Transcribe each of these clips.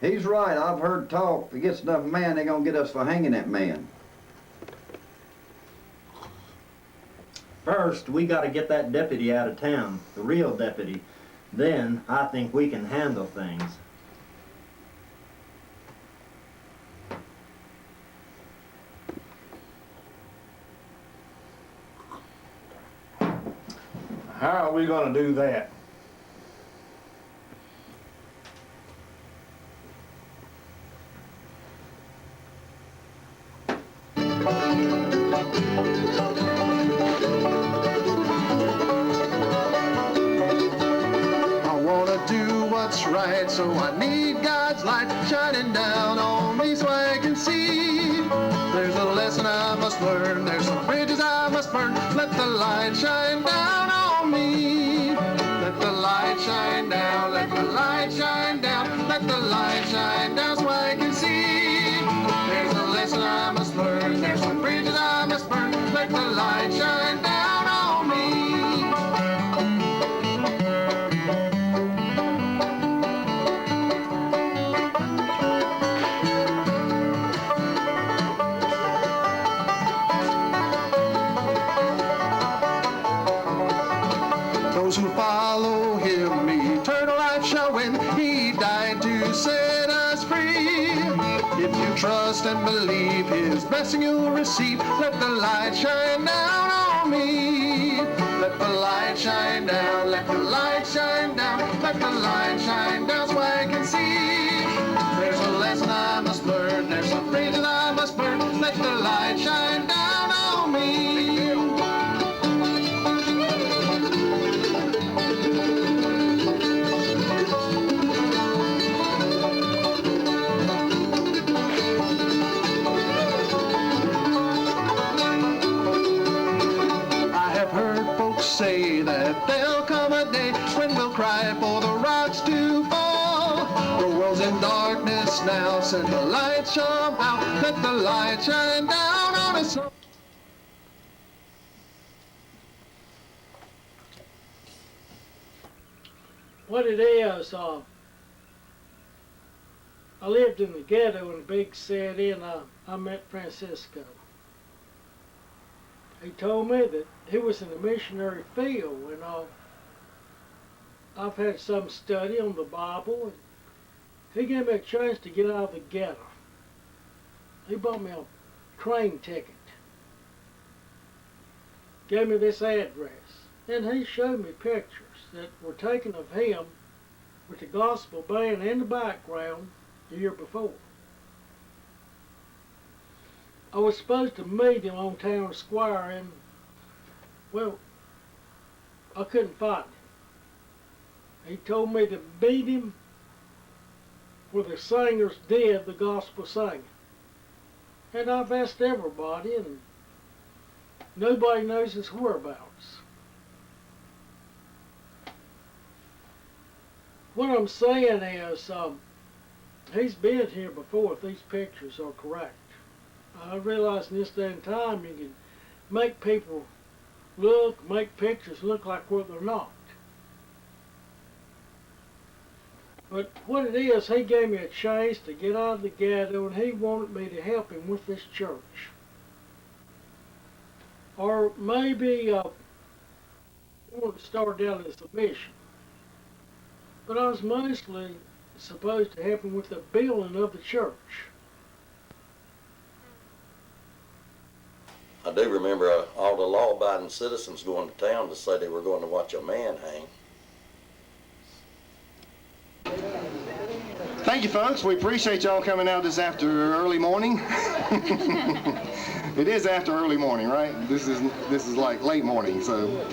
He's right. I've heard talk. If he gets enough man, they're gonna get us for hanging that man. First, we got to get that deputy out of town, the real deputy. Then, I think we can handle things. How are we going to do that? Right, so I need God's light shining down on me so I can see. There's a lesson I must learn, there's some bridges I must burn. Let the light shine down on me. Let the light shine down, let the light shine down, let the light shine down so I can see. There's a lesson I must learn, there's some bridges I must burn. Let the light shine down on me. Those who follow him, eternal life shall win. He died to set us free. If you trust and believe his blessing you'll receive, let the light shine down on me. Let the light shine down, let the light shine down, let the light shine down so I can see. There's a lesson I must learn, there's some bridges I must burn. Let the light shine down on me. Say that there'll come a day when we'll cry for the rocks to fall. The world's in darkness now, send the light somehow. Let the light shine down on us. What it is, I lived in the ghetto in Big City, and I met Francisco. He told me that he was in the missionary field, and I've had some study on the Bible, and he gave me a chance to get out of the ghetto. He bought me a train ticket, gave me this address, and he showed me pictures that were taken of him with the gospel band in the background the year before. I was supposed to meet him on Town Square, and, well, I couldn't find him. He told me to meet him where the singers did the gospel singing. And I've asked everybody, and nobody knows his whereabouts. What I'm saying is, he's been here before if these pictures are correct. I realize in this day and time you can make people make pictures look like what they're not. But what it is, he gave me a chance to get out of the ghetto, and he wanted me to help him with this church. Or maybe he wanted to start out as a mission. But I was mostly supposed to help him with the building of the church. I do remember all the law-abiding citizens going to town to say they were going to watch a man hang. Thank you, folks. We appreciate y'all coming out this after early morning. It is after early morning, right? This is like late morning, so.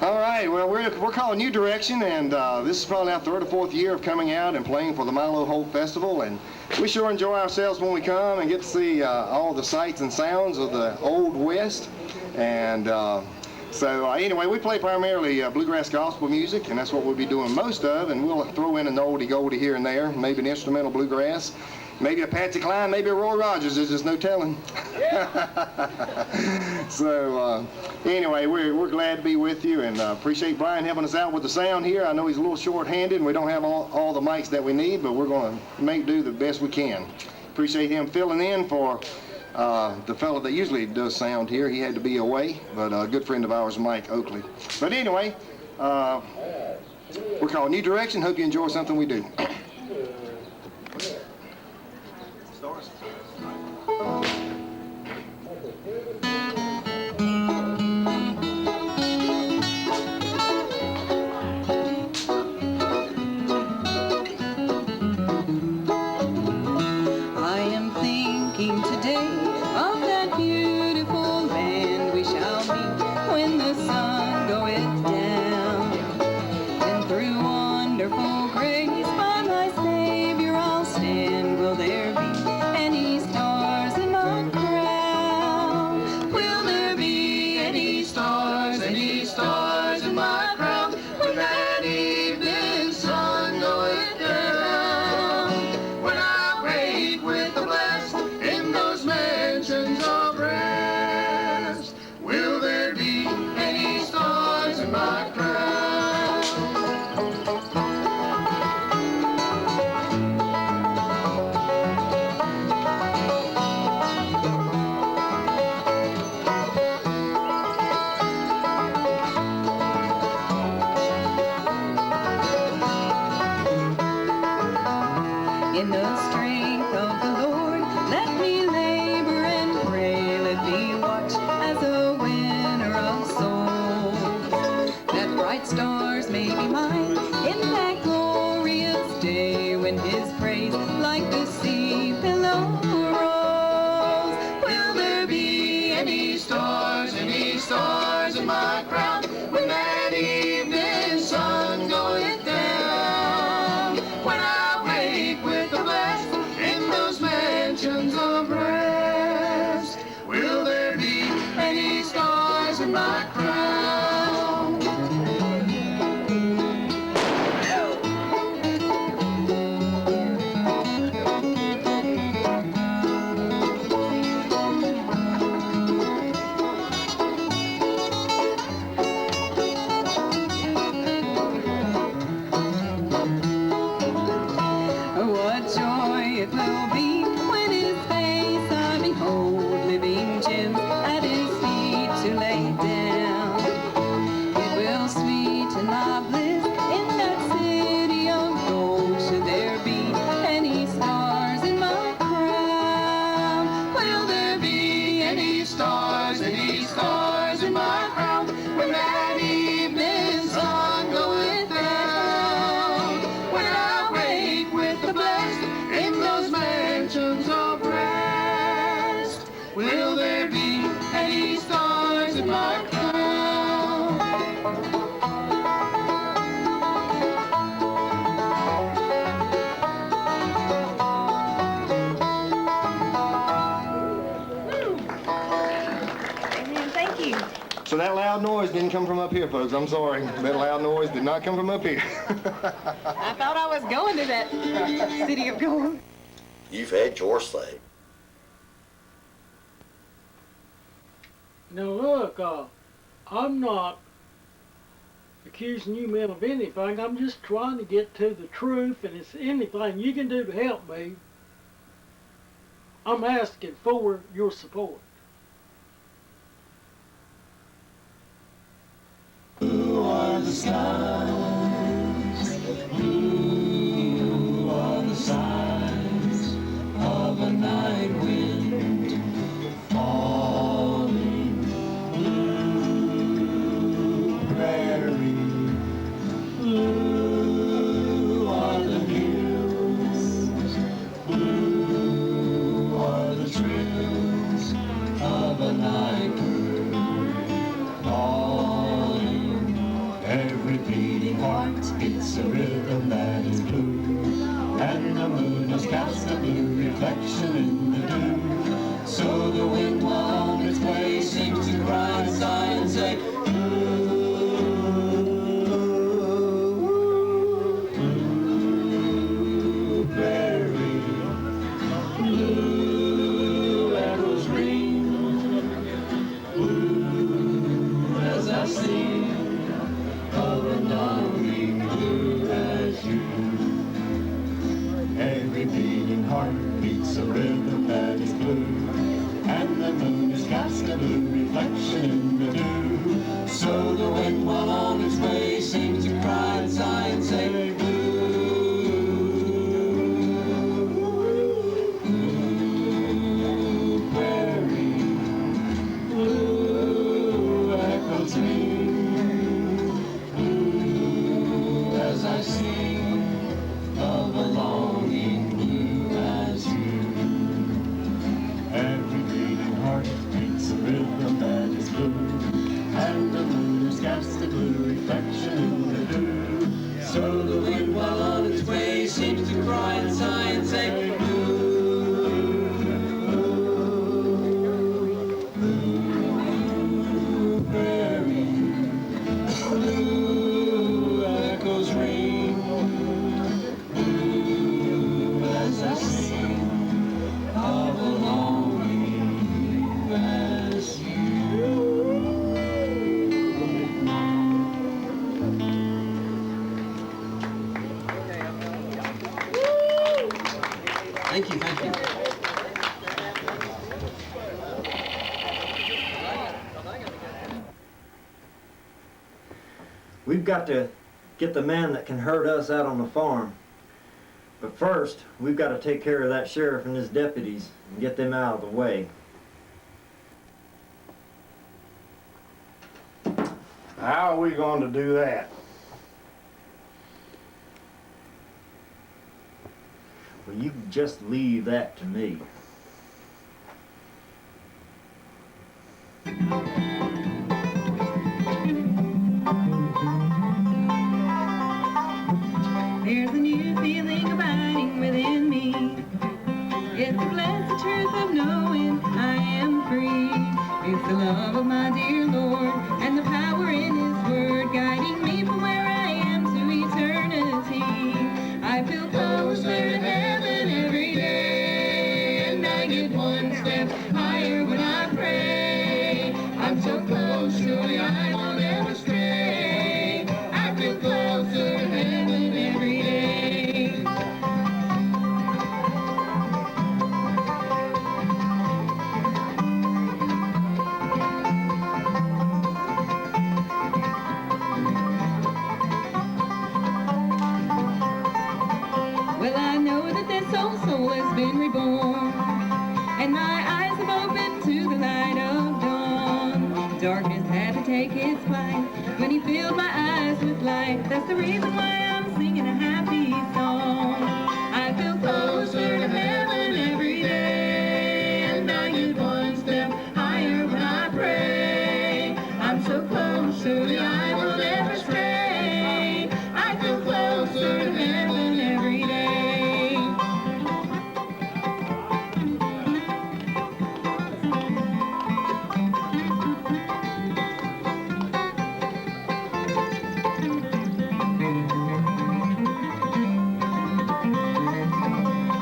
All right, well, we're calling New Direction, and this is probably our third or fourth year of coming out and playing for the Milo Hope Festival, and we sure enjoy ourselves when we come and get to see all the sights and sounds of the Old West. And so anyway, we play primarily bluegrass gospel music, and that's what we'll be doing most of, and we'll throw in an oldie goldie here and there, maybe an instrumental bluegrass. Maybe a Patsy Cline, maybe a Roy Rogers, there's just no telling. So anyway, we're glad to be with you, and appreciate Brian helping us out with the sound here. I know he's a little short-handed and we don't have all the mics that we need, but we're going to do the best we can. Appreciate him filling in for the fellow that usually does sound here. He had to be away, but a good friend of ours, Mike Oakley. But anyway, we're called New Direction. Hope you enjoy something we do. So that loud noise didn't come from up here, folks. I'm sorry. That loud noise did not come from up here. I thought I was going to that city of gold. You've had your say. Now look, I'm not accusing you men of anything. I'm just trying to get to the truth, and it's anything you can do to help me. I'm asking for your support. Blue are the skies, blue are the sighs of a night wind falling, blue prairie, blue are the hills, blue are the trills of a night bird calling. Every beating heart, it's a rhythm that is blue, and the moon has cast a blue reflection in the dew. So the wind while on its way seems to cry and sigh and say, blue, blue prairie, Thank you, thank you. We've got to get the man that can hurt us out on the farm. But first, we've got to take care of that sheriff and his deputies and get them out of the way. How are we going to do that? Well, you can just leave that to me. There's a new feeling abiding within me. It's the blessed truth of knowing I am free. It's the love of my dear Lord and the power in His word guiding me from where I am to eternity. I feel closer to heaven every day, and I get one step higher when I pray. I'm so close, surely I won't ever stray. I feel closer to heaven every day. Well, I know that this old soul has been reborn, and my eyes have opened to the light of dawn. Darkness had to take its flight when He filled my eyes with light. That's the reason why I'm singing a happy song. I feel closer to heaven every day, and I get one step higher when I pray. I'm so close, surely I will never stray. I feel closer to heaven every day.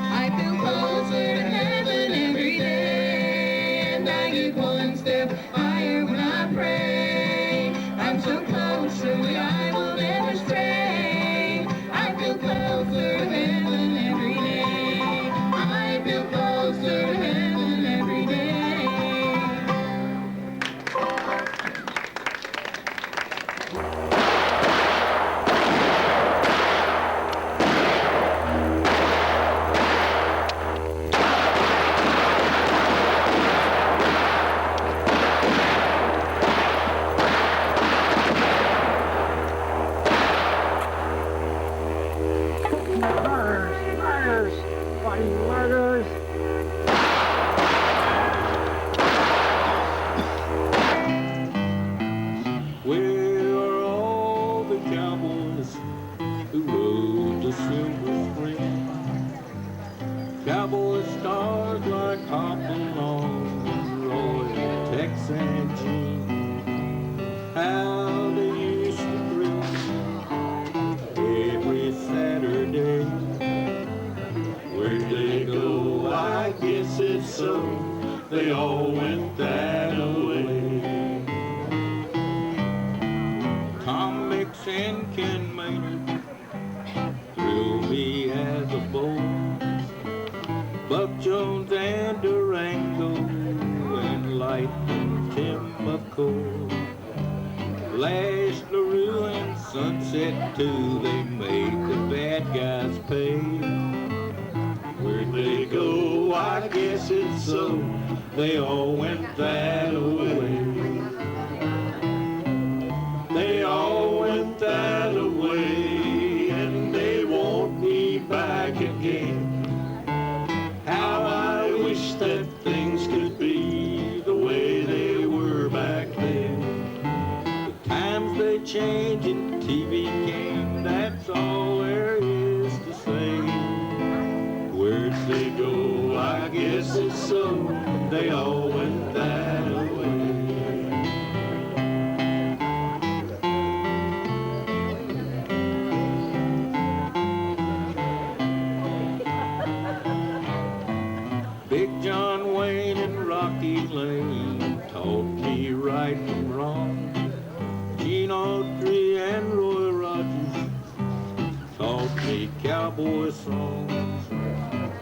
I feel closer to heaven every day, and I get one step higher when I pray. I'm so close, surely I will never stray. I feel closer to heaven every day. I feel closer to heaven every day. Murders! Bloody murders! Where are all the cowboys who rode the silver spring? Cowboy stars like Hopalong, Roy, Tex and Gene. How they used to thrill every Saturday. Where'd they go? I guess it's so. They all went that away. Tom Mix and Ken Maynard thrill me as a boy. Buck Jones and Durango and Lightning Tim McCoy. Flash LaRue and Sunset too, they made the bad guys pay. Where'd they go? I guess it's so. They all went that away. They all went that away, and they won't be back again. How I wish that things could be the way they were back then. The times they change and TV came, that's all there is to say. Where'd they go? I guess it's so. They all went that away. Big John Wayne and Rocky Lane taught me right from wrong. Gene Autry and Roy Rogers taught me cowboy songs.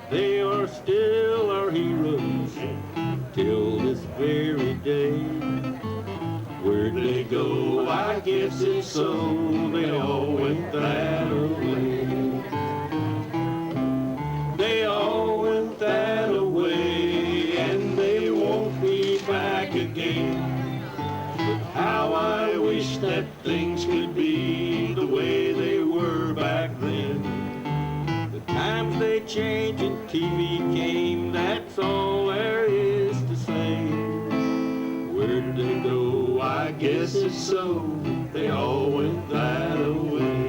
They are still our heroes till this very day. Where'd they go? I guess it's so they all went that away. They all went that away, and they won't be back again. But how I wish that things could be the way they were back then. The times they changed and TV came, that's all there is to say. Where did they go? I guess it's so they all went that away.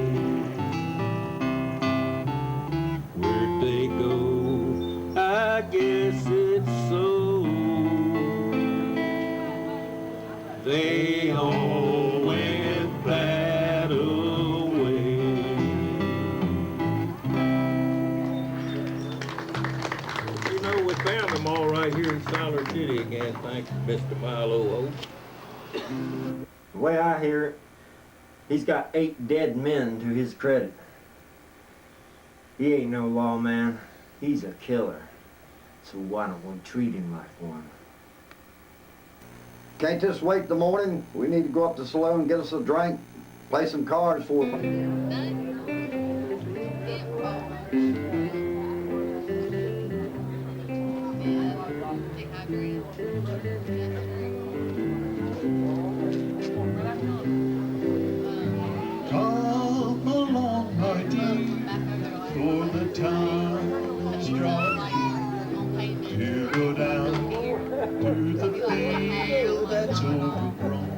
Where'd they go? I guess it's so they all went that away. You know, we found them all right here in Siler City again, thanks to Mr. Milo Oates. The way I hear it, he's got 8 dead men to his credit. He ain't no lawman, he's a killer. So why don't we treat him like one? Can't just wait the morning. We need to go up to the saloon and get us a drink, play some cards for Come along, my dear, for the time is drawing to go down to the field that's overgrown.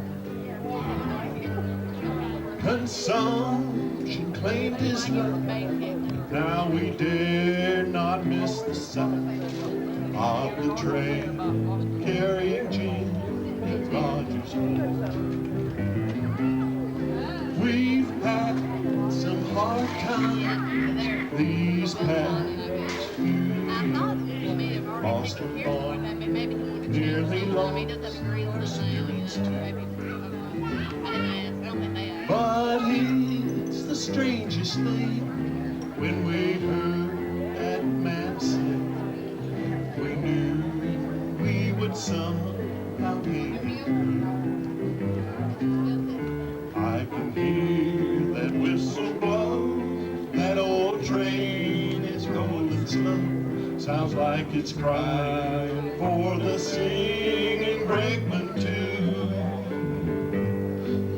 Consumption claimed his life. Now we dare not miss the sight of the train carrying Jim and Rogers home. We've had some hard times these past few years. Lost a boy, nearly lost our students too. But it's the strangest thing when we heard that man say we knew we would somehow make it through. I can hear that whistle blow, that old train is rolling slow. Sounds like it's crying for the singing brakeman too.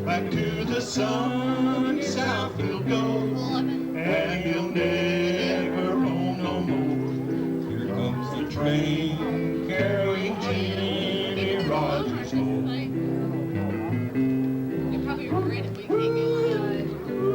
Back to the sun, south he'll go, and he'll never roam no more. Here comes the train carrying Jimmy Rogers home. You probably regret it, we can't go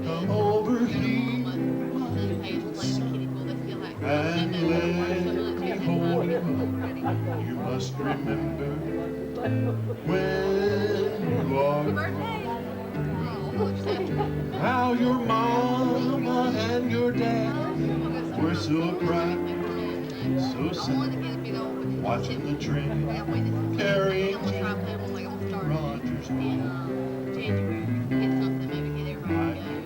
Come over here and let me hold you. You must remember when you are how your mama and your dad were so proud, so sad, watching the train carrying Jimmy Rogers home. I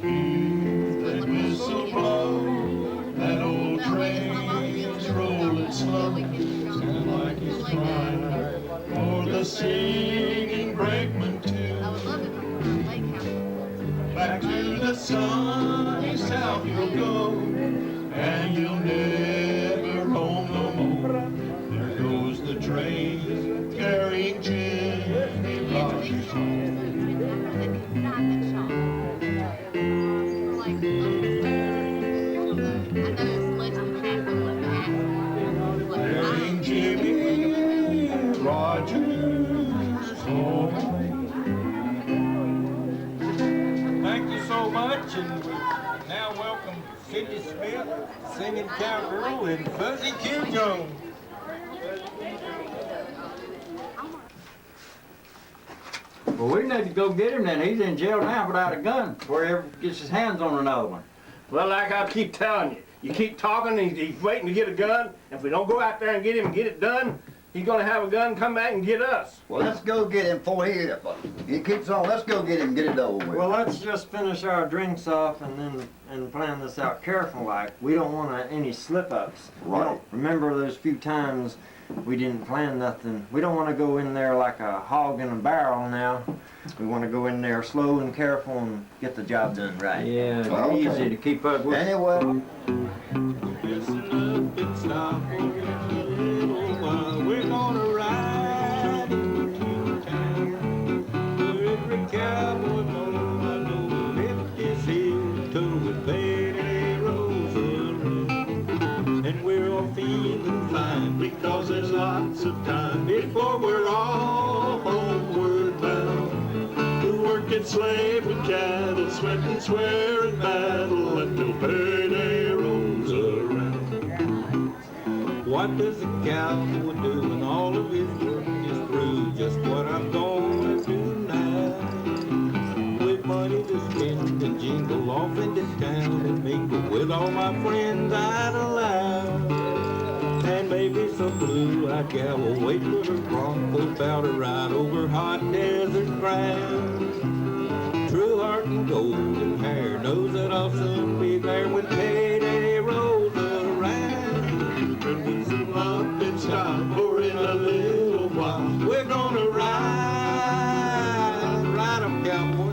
hear that whistle blow, that old train's rolling slow. Sound like he's crying for the singing brakeman too. Back to the sunny south you'll go, and you'll never roam no more. There goes the train carrying Jimmy Rogers home. Carrying Jimmy Rogers home. Thank you so much, and we now welcome Sidney Smith singing Cowgirl and Fuzzy Q Jones. Well, we need to go get him then. He's in jail now without a gun before he ever gets his hands on another one. Well, like I keep telling you, you keep talking, he's waiting to get a gun. If we don't go out there and get him and get it done, he's gonna have a gun, come back and get us. Well, let's go get him before he keeps on. Let's go get him and get it over with. Well, let's just finish our drinks off and plan this out careful like. We don't want any slip-ups. Right. Remember those few times we didn't plan nothing. We don't want to go in there like a hog in a barrel now. We want to go in there slow and careful and get the job done right. Yeah, it's Okay. easy to keep up with. Anyway, Listen up and stop for a little while. We're gonna ride into town where every cowboy moan I know lift his heel toe with payday rolls around. And we're all feeling fine because there's lots of time before we're all homeward bound. The working slave and cattle, sweat and swear in battle until payday rolls around. What does a cowboy do when all of his work is through? Just what I'm gonna do now. With money to spend and jingle off into town and mingle with all my friends I'd allow. And maybe some blue-eyed gal will wait for her bronco bow to ride over hot desert ground. True heart and golden hair knows that I'll soon be there when payday rolls around. And we zoom up and stop for in a little while. We're gonna ride 'em, cowboy.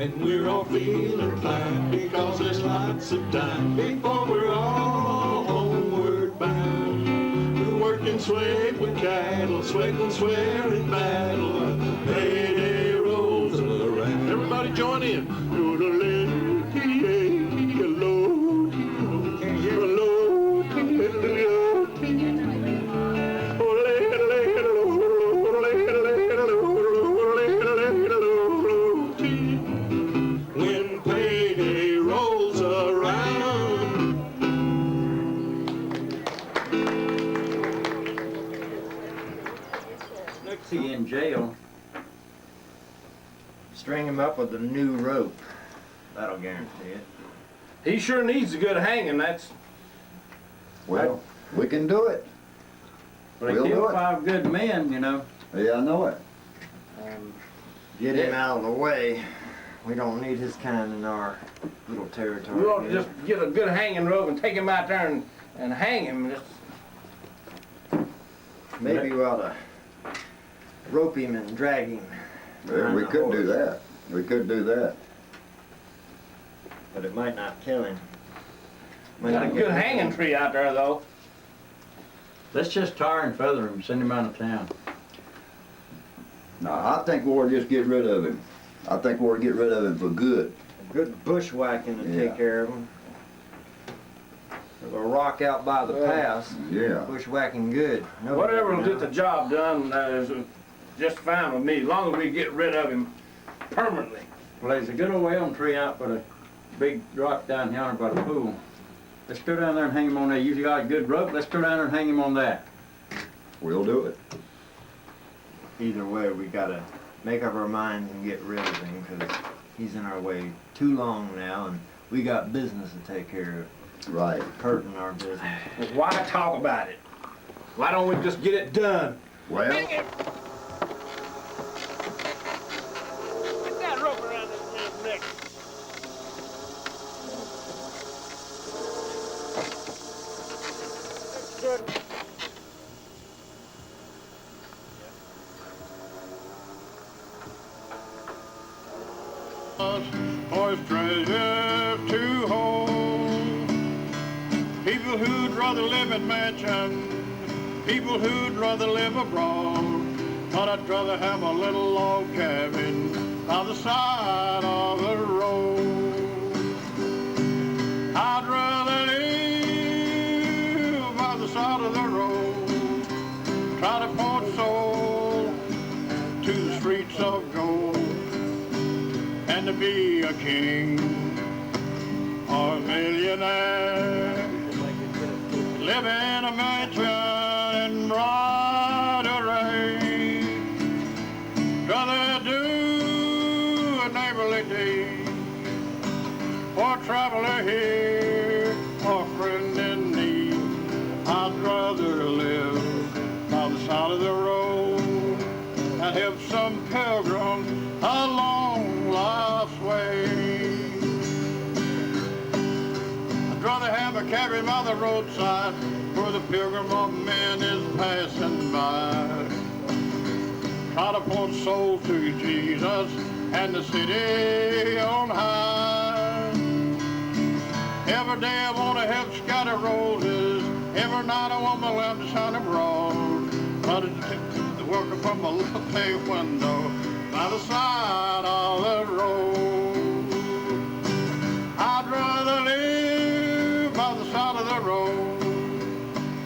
And we're all feeling fine because there's lots of time before we're all homeward bound. The working slave with cattle, sweat and swear in battle. Payday rolls around. Everybody join in. When payday rolls around. Next he in jail. String him up with a new rope. That'll guarantee it. He sure needs a good hanging, that's. well, we can do it. But We'll he do killed it. 5 good men, you know. Yeah, I know it. Get him out of the way. We don't need his kind in our little territory. We ought to here. just get a good hanging rope and take him out there and hang him. Just, Maybe we ought to rope him and drag him. Yeah, behind we the could do horse. that. We could do that. But it might not kill him. we got a good hanging tree out there though. Let's just tar and feather him, send him out of town. No, I think we ought to just get rid of him. I think we ought to get rid of him for good. A good bushwhacking to Yeah. take care of him. There's a rock out by the pass. Yeah. Bushwhacking good. Nobody Whatever will ever get the job done is just fine with me, as long as we get rid of him permanently. Well, there's a good old elm tree out by the big rock down yonder by the pool. Let's go down there and hang him on there. You got a good rope, let's go down there and hang him on that. We'll do it. Either way, we gotta make up our minds and get rid of him because he's in our way too long now and we got business to take care of. Right. Hurting our business. Well, why talk about it? Why don't we just get it done? Well, Get that rope around this man's neck. That's good. Or treasure to hold. People who'd rather live in mansions, people who'd rather live abroad. But I'd rather have a little log cabin by the side of the road. I'd rather live by the side of the road. Try to point soul to the streets of gold. And to be a king or a millionaire, live in a mansion in bright array. Rather do a neighborly deed for a traveler here or a friend in need. I'd rather live by the side of the road and help some pilgrim along life's way. I'd rather have a cabin by the roadside where the pilgrim of men is passing by. Try to point souls to Jesus and the city on high. Every day I want to help scatter roses. Every night I want my lamp to shine abroad. But the worker from a little bay window by the side of the road. I'd rather live by the side of the road.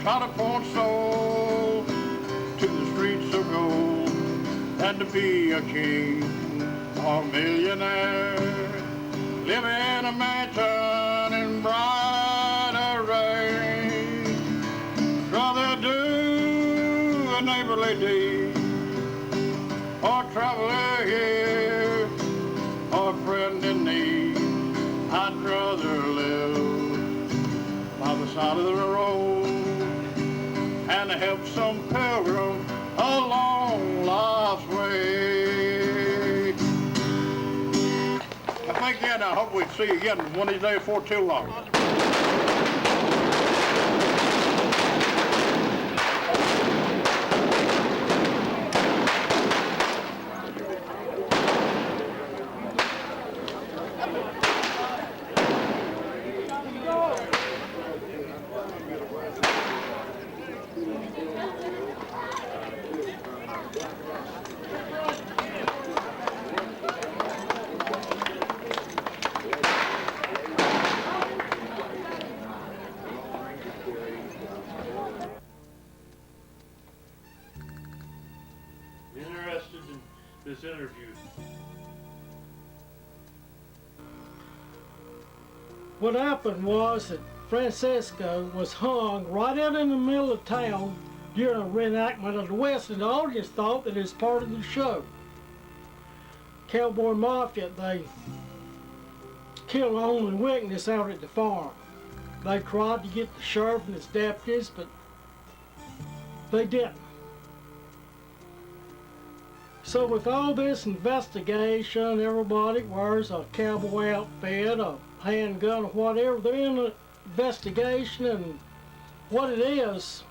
Try to point souls to the streets of gold. And to be a king or a millionaire, live in a mansion in bright array. Rather do a neighborly deed or traveler here or a friend in need. I'd rather live by the side of the road and help some pilgrim along life's way. Thank you, and I hope we see you again one of these days before too long. Interested in this interview? What happened was that Francesco was hung right out in the middle of town during a reenactment of the West, and the audience thought that it was part of the show. Cowboy Mafia, they killed the only witness out at the farm. They tried to get the sheriff and his deputies, but they didn't. So with all this investigation, everybody wears a cowboy outfit, a handgun, or whatever. They're in an investigation, and what it is,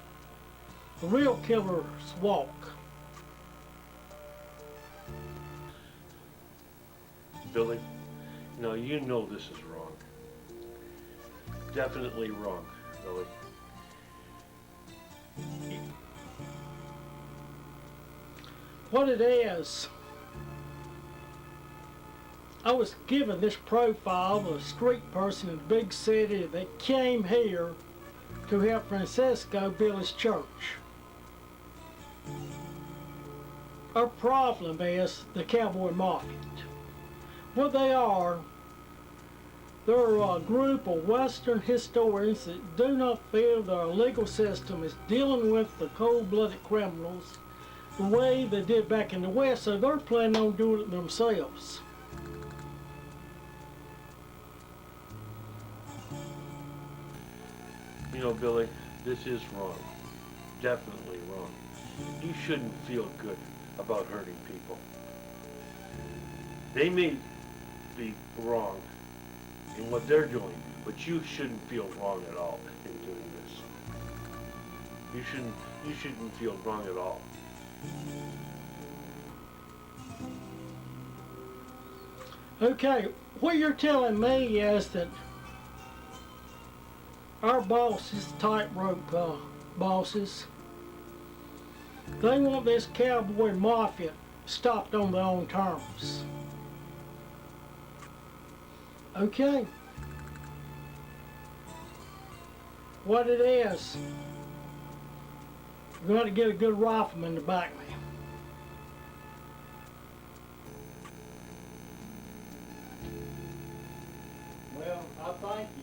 the real killers walk. Billy, no, you know this is wrong. Definitely wrong, Billy. What it is, I was given this profile of a street person in a big city that came here to help Francesco build his church. Our problem is the Cowboy Mafia. What they are, they're a group of Western historians that do not feel that our legal system is dealing with the cold-blooded criminals the way they did back in the West, so they're planning on doing it themselves. You know, Billy, this is wrong. Definitely wrong. You shouldn't feel good about hurting people. They may be wrong in what they're doing, but you shouldn't feel wrong at all in doing this. You shouldn't feel wrong at all. Okay, what you're telling me is that our bosses, Tightrope bosses, they want this Cowboy Mafia stopped on their own terms. Okay. What it is, we're going to get a good rifleman to back me. Well, I thank you.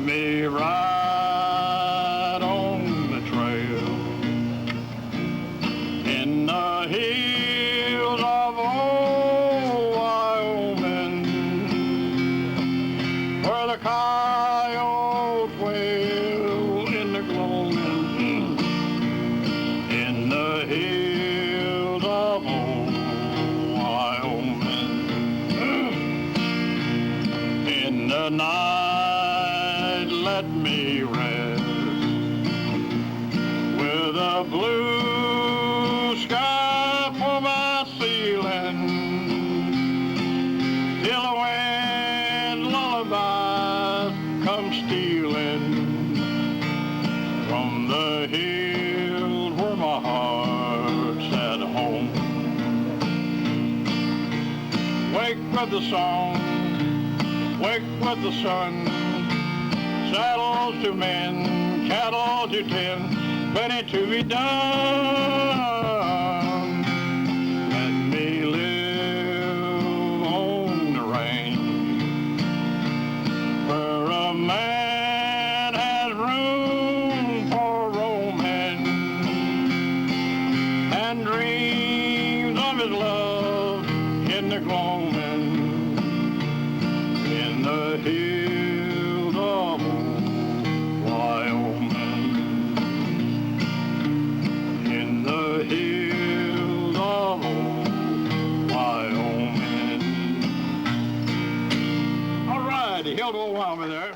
me ride on the trail in the hills of old Wyoming, where the coyote wail in the gloaming, in the hills of old Wyoming, in the night let me rest with a blue sky for my ceiling, till the wind lullabies come stealing from the hills where my heart's at home. Wake with the song, wake with the sun, saddles to mend, cattle to tend, plenty to be done. Let me live on the range, where a man has room for romance and dreams of his love in the gloaming, in the hills of Wyoming, in the hills of Wyoming. All right, the hill of Wyoming there.